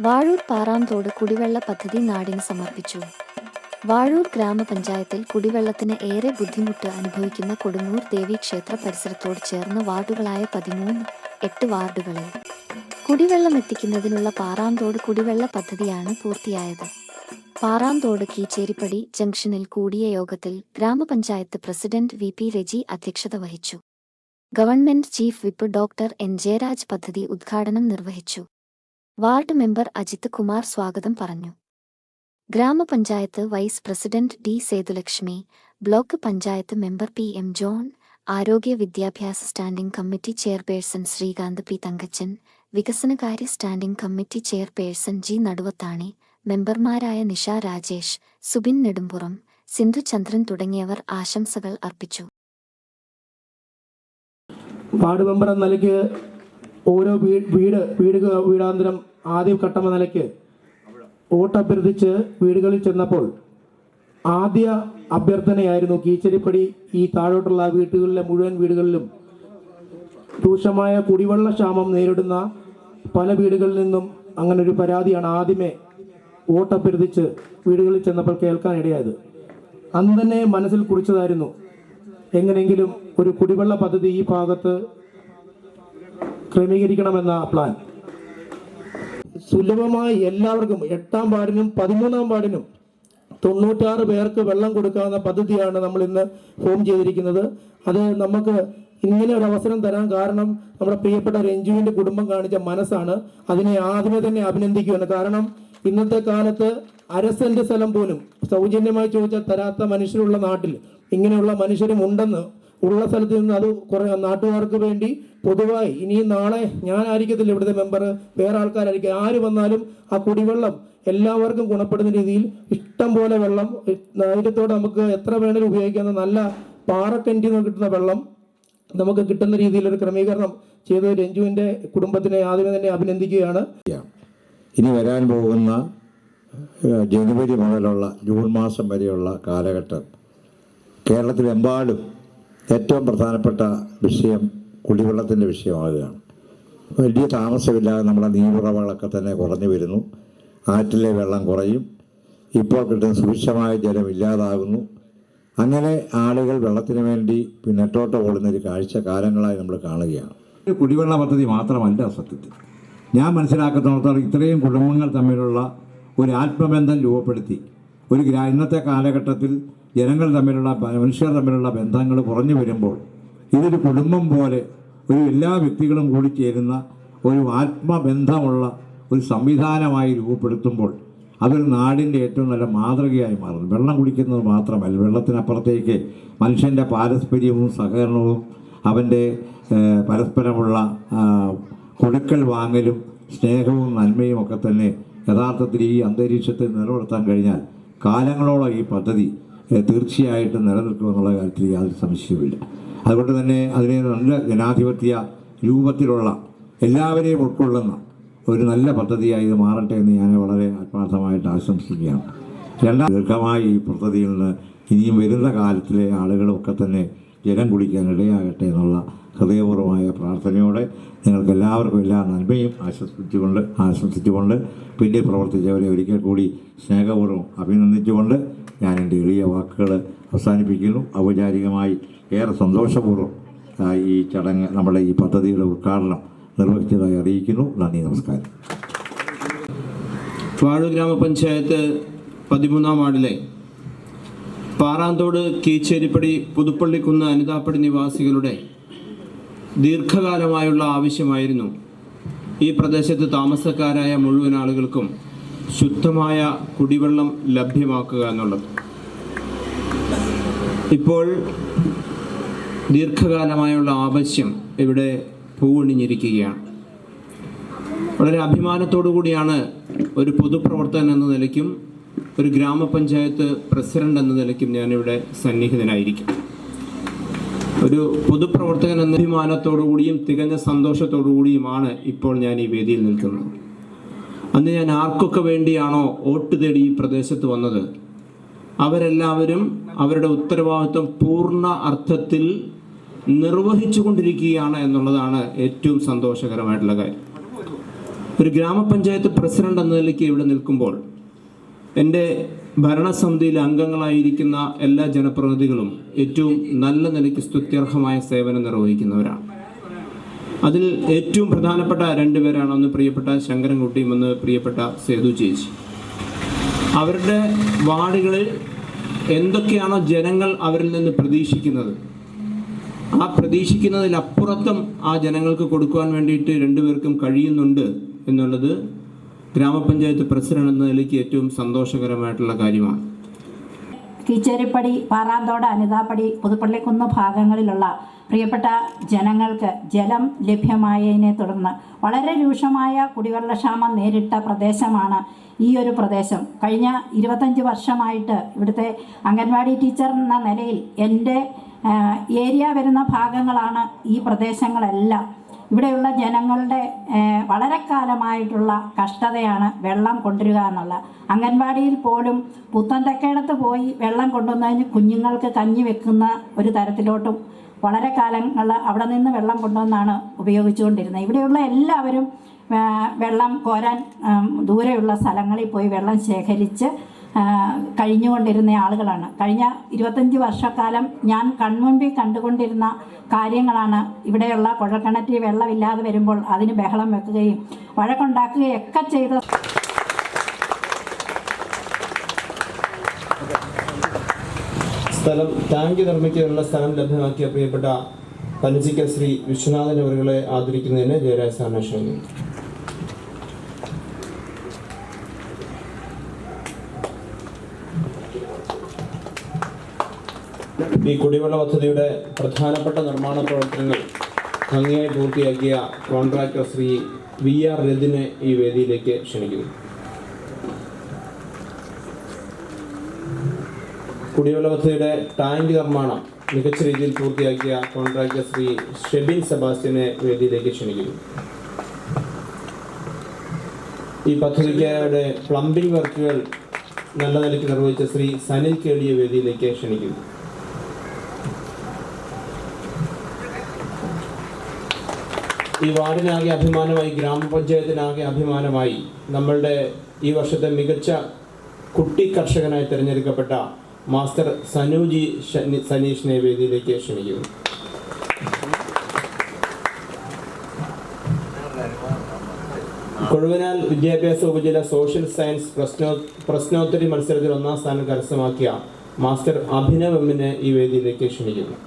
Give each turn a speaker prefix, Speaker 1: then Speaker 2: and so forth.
Speaker 1: വാഴൂർ പാറാംതോട് കുടിവെള്ള പദ്ധതി നാടിന് സമർപ്പിച്ചു. വാഴൂർ ഗ്രാമപഞ്ചായത്തിൽ കുടിവെള്ളത്തിന് ഏറെ ബുദ്ധിമുട്ട് അനുഭവിക്കുന്ന കൊടുങ്ങൂർ ദേവീക്ഷേത്ര പരിസരത്തോട് ചേർന്ന് വാർഡുകളായ 13-8 വാർഡുകളിൽ കുടിവെള്ളം എത്തിക്കുന്നതിനുള്ള പാറാംതോട് കുടിവെള്ള പദ്ധതിയാണ് പൂർത്തിയായത്. പാറാംതോട് കീച്ചേരിപ്പടി ജംഗ്ഷനിൽ കൂടിയ യോഗത്തിൽ ഗ്രാമപഞ്ചായത്ത് പ്രസിഡന്റ് VP രജി അധ്യക്ഷത വഹിച്ചു. Government chief whip doctor N Jayaraj പദ്ധതി ഉദ്ഘാടനം നിർവഹിച്ചു. വാർഡ് മെമ്പർ അജിത് കുമാർ സ്വാഗതം പറഞ്ഞു. ഗ്രാമപഞ്ചായത്ത് vice president D Sethulakshmi, block panchayat member PM John, ആരോഗ്യ വിദ്യാഭ്യാസ standing committee chairperson Srikanth P Thankachan, വികസനകാര്യ standing committee chairperson G Naduvathani, മെമ്പർമാരായ നിഷ രാജേഷ്, സുബിൻ നെടുമ്പുറം, സിന്ധു ചന്ദ്രൻ തുടങ്ങിയവർ ആശംസകൾ അർപ്പിച്ചു.
Speaker 2: വാർഡ് മെമ്പർ എന്ന നിലയ്ക്ക് ഓരോ വീടാന്തരം ആദ്യ ഘട്ടം എന്ന നിലയ്ക്ക് വോട്ടഭ്യർത്ഥിച്ച് വീടുകളിൽ ചെന്നപ്പോൾ ആദ്യ അഭ്യർത്ഥനയായിരുന്നു കീച്ചേരിപ്പടി ഈ താഴോട്ടുള്ള വീടുകളിലെ മുഴുവൻ വീടുകളിലും രൂക്ഷമായ കുടിവെള്ള ക്ഷാമം നേരിടുന്ന പല വീടുകളിൽ നിന്നും അങ്ങനെ ഒരു പരാതിയാണ് ആദ്യമേ വോട്ടഭ്യർത്ഥിച്ച് വീടുകളിൽ ചെന്നപ്പോൾ കേൾക്കാനിടയായത്. അന്ന് തന്നെ മനസ്സിൽ കുറിച്ചതായിരുന്നു എങ്ങനെയെങ്കിലും ഒരു കുടിവെള്ള പദ്ധതി ഈ ഭാഗത്ത് ക്രമീകരിക്കണമെന്ന പ്ലാൻ. സുലഭമായി എല്ലാവർക്കും 8-ാം വാർഡിനും 13-ാം വാർഡിനും 96 പേർക്ക് വെള്ളം കൊടുക്കാവുന്ന പദ്ധതിയാണ് നമ്മൾ ഇന്ന് ഫോം ചെയ്തിരിക്കുന്നത്. അത് നമുക്ക് ഇങ്ങനെ ഒരു അവസരം തരാൻ കാരണം നമ്മുടെ പ്രിയപ്പെട്ട രഞ്ജുവിൻ്റെ കുടുംബം കാണിച്ച മനസ്സാണ്. അതിനെ ആദ്യമേ തന്നെ അഭിനന്ദിക്കുകയാണ്. കാരണം ഇന്നത്തെ കാലത്ത് അരസെന്റ് സ്ഥലം പോലും സൗജന്യമായി ചോദിച്ചാൽ തരാത്ത മനുഷ്യരുള്ള നാട്ടിൽ ഇങ്ങനെയുള്ള മനുഷ്യരും ഉണ്ടെന്ന് ഉള്ള സ്ഥലത്ത് നിന്ന് അത് കുറേ നാട്ടുകാർക്ക് വേണ്ടി പൊതുവായി ഇനിയും നാളെ ഞാനായിരിക്കത്തില്ല ഇവിടുത്തെ മെമ്പർ, വേറെ ആൾക്കാരായിരിക്കും, ആര് വന്നാലും ആ കുടിവെള്ളം എല്ലാവർക്കും ഗുണപ്പെടുന്ന രീതിയിൽ ഇഷ്ടം പോലെ വെള്ളം ധൈര്യത്തോടെ നമുക്ക് എത്ര വേണേലും ഉപയോഗിക്കാവുന്ന നല്ല പാറക്കണ്ടിൽ നിന്ന് കിട്ടുന്ന വെള്ളം നമുക്ക് കിട്ടുന്ന രീതിയിലൊരു ക്രമീകരണം ചെയ്ത് രഞ്ജുവിൻ്റെ കുടുംബത്തിനെ ആദ്യമേ തന്നെ അഭിനന്ദിക്കുകയാണ്.
Speaker 3: ഇനി വരാൻ പോകുന്ന ജനുവരി മുതലുള്ള ജൂൺ മാസം വരെയുള്ള കാലഘട്ടം കേരളത്തിലെമ്പാടും ഏറ്റവും പ്രധാനപ്പെട്ട വിഷയം കുടിവെള്ളത്തിൻ്റെ വിഷയമാകുകയാണ്. വലിയ താമസമില്ലാതെ നമ്മുടെ നീരുറവകളൊക്കെ തന്നെ കുറഞ്ഞു വരുന്നു. ആറ്റിലെ വെള്ളം കുറയും. ഇപ്പോൾ കിട്ടുന്ന സുഭിക്ഷമായ ജലം ഇല്ലാതാകുന്നു. അങ്ങനെ ആളുകൾ വെള്ളത്തിന് വേണ്ടി പിന്നോട്ട് ഓടുന്നൊരു കാഴ്ച കാലങ്ങളായി നമ്മൾ കാണുകയാണ്. കുടിവെള്ള പദ്ധതി മാത്രമല്ല സത്യത്തിൽ ഞാൻ മനസ്സിലാക്കുന്നിടത്തോളം ഇത്രയും കുടുംബങ്ങൾ തമ്മിലുള്ള ഒരു ആത്മബന്ധം രൂപപ്പെടുത്തി ഇന്നത്തെ കാലഘട്ടത്തിൽ ജനങ്ങൾ തമ്മിലുള്ള മനുഷ്യർ തമ്മിലുള്ള ബന്ധങ്ങൾ കുറഞ്ഞു വരുമ്പോൾ ഇതൊരു കുടുംബം പോലെ എല്ലാ വ്യക്തികളും കൂടി ചേരുന്ന ഒരു ആത്മബന്ധമുള്ള ഒരു സംവിധാനമായി രൂപപ്പെടുത്തുമ്പോൾ അതൊരു നാടിൻ്റെ ഏറ്റവും നല്ല മാതൃകയായി മാറുന്നു. വെള്ളം കുടിക്കുന്നത് മാത്രമല്ല, വെള്ളത്തിനപ്പുറത്തേക്ക് മനുഷ്യൻ്റെ പാരസ്പര്യവും സഹകരണവും അവൻ്റെ പരസ്പരമുള്ള കൊടുക്കൽ വാങ്ങലും സ്നേഹവും നന്മയും ഒക്കെ തന്നെ യഥാർത്ഥത്തിൽ ഈ അന്തരീക്ഷത്തിൽ നിലനിർത്താൻ കഴിഞ്ഞാൽ കാലങ്ങളോളം ഈ പദ്ധതി തീർച്ചയായിട്ടും നിലനിൽക്കുമെന്നുള്ള കാര്യത്തിൽ യാതൊരു സംശയവുമില്ല. അതുകൊണ്ട് തന്നെ അതിനെ നല്ല ജനാധിപത്യ രൂപത്തിലുള്ള എല്ലാവരെയും ഉൾക്കൊള്ളുന്ന ഒരു നല്ല പദ്ധതിയായി ഇത് മാറട്ടെ എന്ന് ഞാൻ വളരെ ആത്മാർത്ഥമായിട്ട് ആശംസിക്കുകയാണ്. ദീർഘമായി ഈ പദ്ധതിയിൽ നിന്ന് ഇനിയും വരുന്ന കാലത്തിലെ ആളുകളൊക്കെ തന്നെ ജലം കുടിക്കാൻ ഇടയാകട്ടെ എന്നുള്ള ഹൃദയപൂർവമായ പ്രാർത്ഥനയോടെ നിങ്ങൾക്ക് എല്ലാവർക്കും എല്ലാ നന്മയും ആശംസിച്ചുകൊണ്ട് പിന്നിൽ പ്രവർത്തിച്ചവരെ ഒരിക്കൽ കൂടി സ്നേഹപൂർവ്വം അഭിനന്ദിച്ചുകൊണ്ട് ഞാൻ എൻ്റെ എളിയ വാക്കുകൾ അവസാനിപ്പിക്കുന്നു. ഔപചാരികമായി ഏറെ സന്തോഷപൂർവ്വം ഈ ചടങ്ങ് നമ്മുടെ ഈ പദ്ധതിയുടെ ഉദ്ഘാടനം നിർവഹിച്ചതായി അറിയിക്കുന്നു. നന്ദി, നമസ്കാരം.
Speaker 4: വാഴൂർ ഗ്രാമപഞ്ചായത്ത് 13-ാം വാർഡിലെ പാറാംതോട് കീച്ചേരിപ്പടി പുതുപ്പള്ളിക്കുന്ന് അനിതാപ്പടി നിവാസികളുടെ ദീർഘകാലമായുള്ള ആവശ്യമായിരുന്നു ഈ പ്രദേശത്ത് താമസക്കാരായ മുഴുവൻ ആളുകൾക്കും ശുദ്ധമായ കുടിവെള്ളം ലഭ്യമാക്കുക എന്നുള്ളത്. ഇപ്പോൾ ദീർഘകാലമായുള്ള ആവശ്യം ഇവിടെ പൂവണിഞ്ഞിരിക്കുകയാണ്. വളരെ അഭിമാനത്തോടു കൂടിയാണ് ഒരു പൊതുപ്രവർത്തകൻ എന്ന നിലയ്ക്കും ഒരു ഗ്രാമപഞ്ചായത്ത് പ്രസിഡന്റ് എന്ന നിലയ്ക്കും ഞാനിവിടെ സന്നിഹിതനായിരിക്കും. ഒരു പൊതുപ്രവർത്തകൻ എന്ന അഭിമാനത്തോടു കൂടിയും തികഞ്ഞ സന്തോഷത്തോടു കൂടിയുമാണ് ഇപ്പോൾ ഞാൻ ഈ വേദിയിൽ നിൽക്കുന്നത്. അന്ന് ഞാൻ ആർക്കൊക്കെ വേണ്ടിയാണോ വോട്ട് തേടി ഈ പ്രദേശത്ത് വന്നത് അവരെല്ലാവരും അവരുടെ ഉത്തരവാദിത്വം പൂർണ്ണ അർത്ഥത്തിൽ നിർവഹിച്ചു കൊണ്ടിരിക്കുകയാണ് എന്നുള്ളതാണ് ഏറ്റവും സന്തോഷകരമായിട്ടുള്ള കാര്യം. ഒരു ഗ്രാമപഞ്ചായത്ത് പ്രസിഡന്റ് എന്ന നിലയ്ക്ക് ഇവിടെ നിൽക്കുമ്പോൾ എൻ്റെ ഭരണസമിതിയിലെ അംഗങ്ങളായിരിക്കുന്ന എല്ലാ ജനപ്രതിനിധികളും ഏറ്റവും നല്ല നിലയ്ക്ക് സ്തുത്യർഹമായ സേവനം നിർവഹിക്കുന്നവരാണ്. അതിൽ ഏറ്റവും പ്രധാനപ്പെട്ട രണ്ടുപേരാണ്, ഒന്ന് പ്രിയപ്പെട്ട ശങ്കരൻകുട്ടിയും ഒന്ന് പ്രിയപ്പെട്ട സേതു ചേച്ചി. അവരുടെ വാർഡുകളിൽ എന്തൊക്കെയാണോ ജനങ്ങൾ അവരിൽ നിന്ന് പ്രതീക്ഷിക്കുന്നത്, ആ പ്രതീക്ഷിക്കുന്നതിലപ്പുറത്തും ആ ജനങ്ങൾക്ക് കൊടുക്കുവാൻ വേണ്ടിയിട്ട് രണ്ടുപേർക്കും കഴിയുന്നുണ്ട് എന്നുള്ളത് ഗ്രാമപഞ്ചായത്ത് പ്രസിഡന്റ് എന്ന നിലയ്ക്ക് ഏറ്റവും സന്തോഷകരമായിട്ടുള്ള കാര്യമാണ്.
Speaker 5: കീച്ചേരിപ്പടി, പാറാന്തോട്, അനിതാപ്പടി, പുതുപ്പള്ളിക്കുന്ന് ഭാഗങ്ങളിലുള്ള പ്രിയപ്പെട്ട ജനങ്ങൾക്ക് ജലം ലഭ്യമായതിനെ തുടർന്ന് വളരെ രൂക്ഷമായ കുടിവെള്ളക്ഷാമം നേരിട്ട പ്രദേശമാണ് ഈ ഒരു പ്രദേശം. കഴിഞ്ഞ 25 വർഷമായിട്ട് ഇവിടുത്തെ അംഗൻവാടി ടീച്ചർ എന്ന നിലയിൽ എൻ്റെ ഏരിയ വരുന്ന ഭാഗങ്ങളാണ് ഈ പ്രദേശങ്ങളെല്ലാം. ഇവിടെയുള്ള ജനങ്ങളുടെ വളരെ കാലമായിട്ടുള്ള കഷ്ടതയാണ് വെള്ളം കൊണ്ടുവരിക എന്നുള്ള. അംഗൻവാടിയിൽ പോലും പുത്തൻ തെക്കേടത്ത് പോയി വെള്ളം കൊണ്ടുവന്നതിന് കുഞ്ഞുങ്ങൾക്ക് കഞ്ഞി വെക്കുന്ന ഒരു തരത്തിലോട്ടും വളരെ കാലങ്ങൾ അവിടെ നിന്ന് വെള്ളം കൊണ്ടുവന്നാണ് ഉപയോഗിച്ചുകൊണ്ടിരുന്നത്. ഇവിടെയുള്ള എല്ലാവരും വെള്ളം കോരാൻ ദൂരെയുള്ള സ്ഥലങ്ങളിൽ പോയി വെള്ളം ശേഖരിച്ച് കഴിഞ്ഞുകൊണ്ടിരുന്ന ആളുകളാണ്. കഴിഞ്ഞ 25 വർഷക്കാലം ഞാൻ കൺമുൻപിൽ കണ്ടുകൊണ്ടിരുന്ന കാര്യങ്ങളാണ്. ഇവിടെയുള്ള കുഴൽക്കിണറ്റിൽ വെള്ളമില്ലാതെ വരുമ്പോൾ അതിന് ബഹളം വെക്കുകയും വഴക്കുണ്ടാക്കുകയൊക്കെ ചെയ്ത
Speaker 4: സ്ഥലം ടാങ്ക് നിർമ്മിക്കാനുള്ള സ്ഥലം ലഭ്യമാക്കിയ പ്രിയപ്പെട്ട പനച്ചിക്കൽ ശ്രീ വിശ്വനാഥൻ അവരുകളെ ആദരിക്കുന്നതിന് ജയരാജ് സാറിനെ ക്ഷണിക്കുന്നു. ഈ കുടിവെള്ള പദ്ധതിയുടെ പ്രധാനപ്പെട്ട നിർമ്മാണ പ്രവർത്തനങ്ങൾ ഭംഗിയായി പൂർത്തിയാക്കിയ കോൺട്രാക്ടർ ശ്രീ VR രതിനെ ഈ വേദിയിലേക്ക് ക്ഷണിക്കുന്നു. കുടിവെള്ള പദ്ധതിയുടെ ടാങ്ക് നിർമ്മാണം മികച്ച രീതിയിൽ പൂർത്തിയാക്കിയ കോൺട്രാക്ടർ ശ്രീ ഷെബിൻ സെബാസ്റ്റ്യനെ വേദിയിലേക്ക് ക്ഷണിക്കുന്നു. ഈ പദ്ധതിയുടെ പ്ലംബിംഗ് വർക്കുകൾ നല്ല നിലയ്ക്ക് നിർവഹിച്ച ശ്രീ സനിൽ കേളിയെ വേദിയിലേക്ക് ക്ഷണിക്കുന്നു. ഈ വാർഡിനാകെ അഭിമാനമായി, ഗ്രാമപഞ്ചായത്തിനാകെ അഭിമാനമായി നമ്മളുടെ ഈ വർഷത്തെ മികച്ച കുട്ടി കർഷകനായി തിരഞ്ഞെടുക്കപ്പെട്ട മാസ്റ്റർ സനൂജി സനീഷിനെ വേദിയിലേക്ക് ക്ഷണിക്കുന്നു. കൊഴുവനാൽ വിദ്യാഭ്യാസ ഉപജില്ല സോഷ്യൽ സയൻസ് പ്രശ്നോത്തരി മത്സരത്തിൽ 1ാം സ്ഥാനം കരസ്ഥമാക്കിയ മാസ്റ്റർ അഭിനവ് എമ്മിനെ ഈ വേദിയിലേക്ക് ക്ഷണിക്കുന്നു.